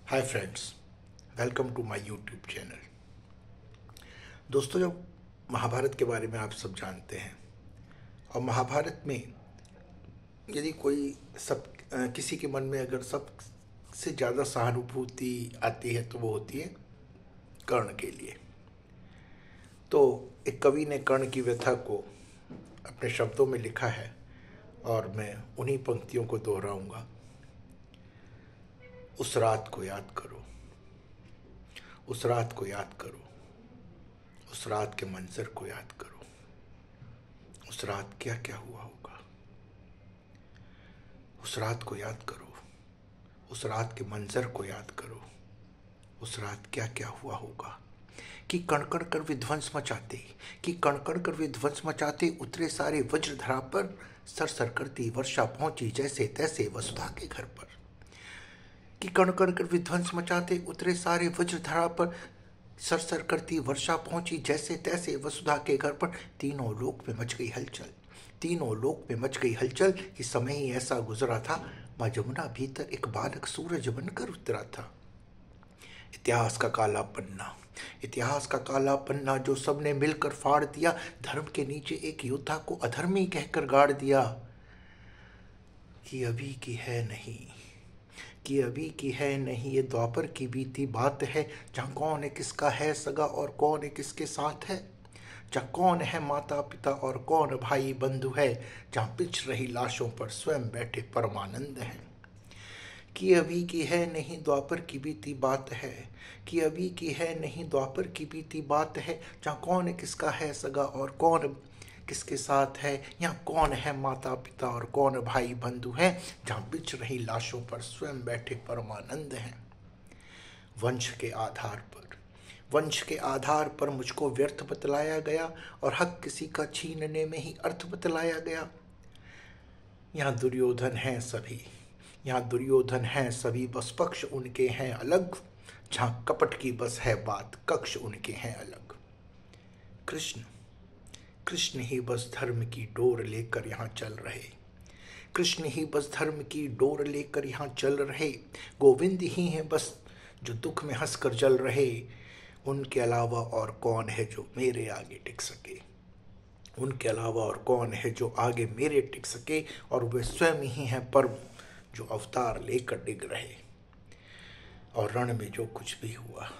Hi friends, welcome to my YouTube channel. दोस्तों, जब महाभारत के बारे में आप सब जानते हैं और महाभारत में यदि कोई किसी के मन में अगर सबसे ज़्यादा सहानुभूति आती है तो वो होती है कर्ण के लिए। तो एक कवि ने कर्ण की व्यथा को अपने शब्दों में लिखा है और मैं उन्हीं पंक्तियों को दोहराऊंगा। उस रात को याद करो, उस रात को याद करो, उस रात के मंजर को याद करो। उस रात क्या क्या हुआ होगा, उस रात को याद करो, उस रात के मंजर को याद करो। उस रात क्या क्या हुआ होगा कि कणकण कर विध्वंस मचाते, कि कणकण कर विध्वंस मचाते उतरे सारे वज्रधरा पर, सर करती वर्षा पहुंची जैसे तैसे वसुधा के घर पर। कि कण कण कर विध्वंस मचाते उतरे सारे वज्रधरा पर, सर करती वर्षा पहुंची जैसे तैसे वसुधा के घर पर। तीनों लोक में मच गई हलचल, तीनों लोक में मच गई हलचल कि समय ही ऐसा गुजरा था, माँ जमुना भीतर एक बालक सूरज बनकर उतरा था। इतिहास का काला पन्ना, इतिहास का काला पन्ना जो सबने मिलकर फाड़ दिया। धर्म के नीचे एक योद्धा को अधर्मी कहकर गाड़ दिया। कि अभी की है नहीं, कि अभी की है नहीं, ये द्वापर की बीती बात है, जहाँ कौन है किसका है सगा और कौन है किसके साथ है, जहाँ कौन है माता पिता और कौन भाई बंधु है, जहाँ पिछ रही लाशों पर स्वयं बैठे परमानंद हैं। कि अभी की है नहीं द्वापर की बीती बात है, कि अभी की है नहीं द्वापर की बीती बात है, जहाँ कौन किसका है सगा और कौन किसके साथ है, यहाँ कौन है माता पिता और कौन भाई बंधु है, जहाँ बिछ रही लाशों पर स्वयं बैठे परमानंद हैं। वंश के आधार पर, वंश के आधार पर मुझको व्यर्थ बतलाया गया और हक किसी का छीनने में ही अर्थ बतलाया गया। यहाँ दुर्योधन हैं सभी, यहाँ दुर्योधन हैं सभी, बस पक्ष उनके हैं अलग, जहाँ कपट की बस है बात कक्ष उनके हैं अलग। कृष्ण, कृष्ण ही बस धर्म की डोर लेकर यहाँ चल रहे, कृष्ण ही बस धर्म की डोर लेकर यहाँ चल रहे। गोविंद ही हैं बस जो दुख में हंसकर जल रहे, उनके अलावा और कौन है जो मेरे आगे टिक सके, उनके अलावा और कौन है जो आगे मेरे टिक सके। और वे स्वयं ही हैं परम जो अवतार लेकर डिग रहे। और रण में जो कुछ भी हुआ,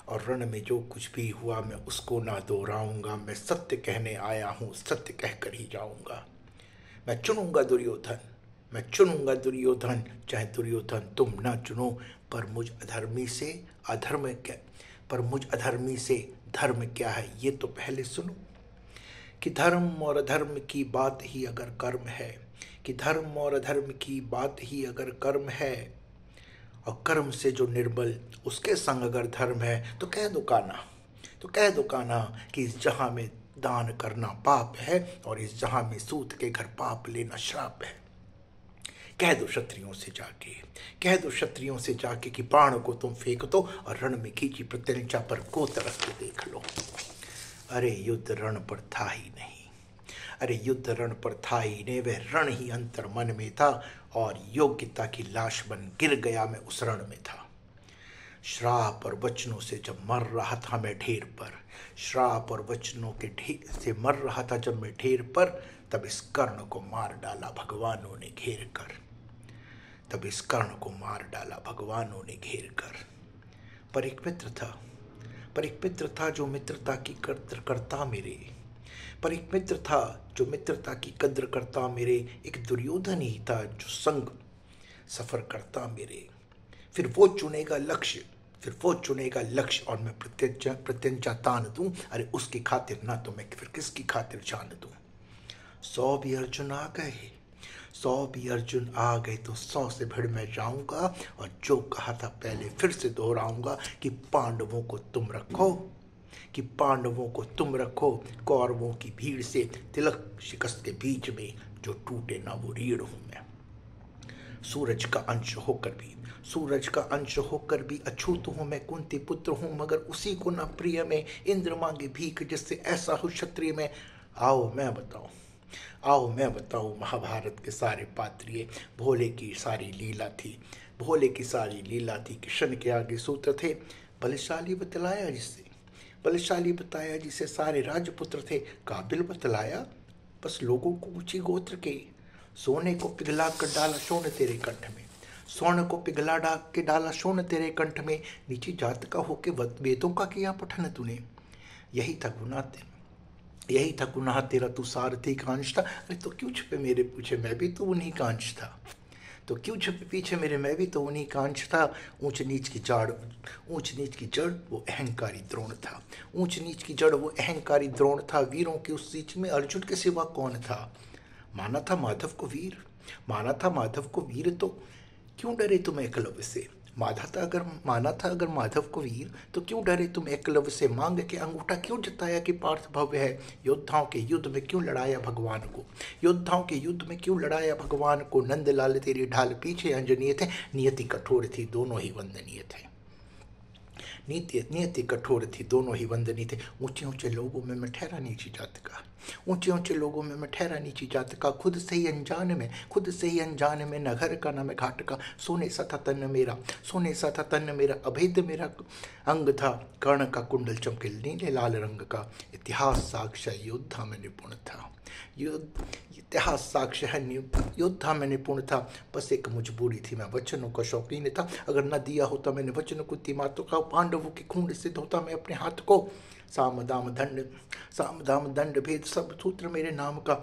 और रण में जो कुछ भी हुआ, मैं उसको ना दोहराऊंगा। मैं सत्य कहने आया हूँ, सत्य कहकर ही जाऊंगा। मैं चुनूंगा दुर्योधन, मैं चुनूंगा दुर्योधन, चाहे दुर्योधन तुम ना चुनो। पर मुझ अधर्मी से अधर्म क्या, पर मुझ अधर्मी से धर्म क्या है ये तो पहले सुनो। कि धर्म और अधर्म की बात ही अगर कर्म है, कि धर्म और अधर्म की बात ही अगर कर्म है, और कर्म से जो निर्बल उसके संग अगर धर्म है, तो कह दो काना, तो कह दो काना कि इस जहां में दान करना पाप है और इस जहां में सूत के घर पाप लेना श्राप है। कह दो क्षत्रियों से जाके, कह दो क्षत्रियों से जाके कि प्राण को तुम फेंक दो और रण में खींची प्रत्यंचा पर को तरफ के देख लो। अरे युद्ध रण पर था ही नहीं, अरे युद्ध रण पर था ही नहीं, वह रण ही अंतर मन में था और योग्यता की लाश बन गिर गया मैं उस रण में था। श्राप और वचनों से जब मर रहा था मैं ढेर पर, श्राप और वचनों के ढेर से मर रहा था जब मैं ढेर पर, तब इस कर्ण को मार डाला भगवानों ने घेर कर, तब इस कर्ण को मार डाला भगवानों ने घेर कर। पर एक मित्र था, पर एक मित्र था जो मित्रता की कद्र करता मेरे, पर एक मित्र था जो मित्रता की कद्र करता मेरे। एक दुर्योधन ही था जो संग सफर करता मेरे। फिर वो चुनेगा लक्ष्य, फिर वो चुनेगा लक्ष्य और मैं प्रत्यंचा तान दूं। अरे उसकी खातिर ना तो मैं फिर किसकी खातिर जान दूं। 100 भी अर्जुन आ गए, 100 भी अर्जुन आ गए तो 100 से भिड़ मैं जाऊंगा। और जो कहा था पहले फिर से दोहराऊंगा कि पांडवों को तुम रखो, कि पांडवों को तुम रखो, कौरवों की भीड़ से तिलक शिकस्त के बीच में जो टूटे ना वो रीढ़ हूं मैं। सूरज का अंश होकर भी, सूरज का अंश होकर भी अछूत हूं मैं, कुंती पुत्र हूं मगर उसी को ना प्रिय में। इंद्र मांगे भीख जिससे ऐसा हो क्षत्रिय में। आओ मैं बताऊं, आओ मैं बताऊं महाभारत के सारे पात्रिये, भोले की सारी लीला थी। भोले की सारी लीला थी, किशन के आगे सूत्र थे। बलशाली बतलाया जिसे, बलशाली बताया जिसे सारे राजपुत्र थे। काबिल बतलाया बस लोगों को ऊंची गोत्र के। सोने को पिघला कर डाला सोने तेरे कंठ में, स्वर्ण को पिघला के डाला सोने तेरे कंठ में। नीची जात का होके वेदों का किया पठन तूने। यही था गुनाह तेरा, यही था गुनाह तेरा, तू सारथी का अंश था। अरे तो क्यों छुपे मेरे पीछे, मैं भी तो उन्हीं का अंश था। तो क्यों छुपे पीछे मेरे, मैं भी तो उन्हीं का अंश था। ऊंच नीच की जड़, ऊंच नीच की जड़ वो अहंकारी द्रोण था। ऊंच नीच की जड़ वो अहंकारी द्रोण था। वीरों की उस बीच में अर्जुन के सिवा कौन था। माना था माधव को वीर, माना था माधव को वीर, तो क्यों डरे तुम एकलव्य से। माना था अगर माधव को वीर, तो क्यों डरे तुम एकलव्य से। मांग के अंगूठा क्यों जताया कि पार्थ भव्य है। योद्धाओं के युद्ध में क्यों लड़ाया भगवान को, योद्धाओं के युद्ध में क्यों लड़ाया भगवान को। नंदलाल तेरी ढाल पीछे अंजनीय थे, नियति कठोर थी दोनों ही वंदनीय थे। नियति कठोर थी दोनों ही वंदनीय थे। ऊंचे ऊंचे लोगों में मैं ठहरा नीची जात का, ऊंचे ऊंचे लोगों में मैं ठहरा नीची जात का। खुद से ही अनजान में, खुद से ही अनजान में, न घर का न मैं घाट का। सोने सा था तन मेरा, सोने सा था तन मेरा, अभेद मेरा अंग था। कर्ण का कुंडल चमके नीले लाल रंग का। इतिहास साक्ष्य योद्धा में निपुण था, इतिहास साक्ष्य है योद्धा में निपुण था। बस एक मजबूरी थी, मैं वचनों का शौकीन था। अगर न दिया होता मैंने वचन को तिमातों का, पांडवों के खून से धोता मैं अपने हाथ को। साम दाम दंड भेद सब सूत्र मेरे नाम का।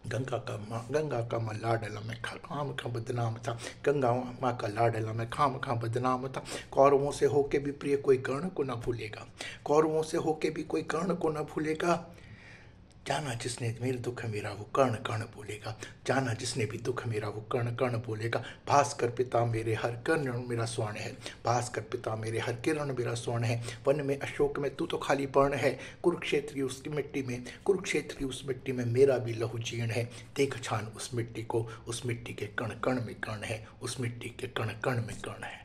गंगा का माँ लाडला मैं खाम खा बदनाम था, गंगा माँ का लाडला मैं खाम खा बदनाम था। कौरवों से होके भी प्रिय कोई कर्ण को न भूलेगा, कौरवों से होके भी कोई कर्ण को न भूलेगा। जाना जिसने मेरे दुख मेरा वो कर्ण कर्ण बोलेगा, जाना जिसने भी दुख मेरा वो कर्ण कर्ण बोलेगा। भास्कर पिता मेरे हर किरण मेरा स्वर्ण है, भास्कर पिता मेरे हर किरण मेरा स्वर्ण है। वन में अशोक में तू तो खाली पर्ण है, कुरुक्षेत्र की उसकी मिट्टी में, कुरुक्षेत्र की उस मिट्टी में मेरा भी लहू जीर्ण है। देख छान उस मिट्टी को, उस मिट्टी के कण कण में कर्ण है, उस मिट्टी के कण कण में कर्ण है।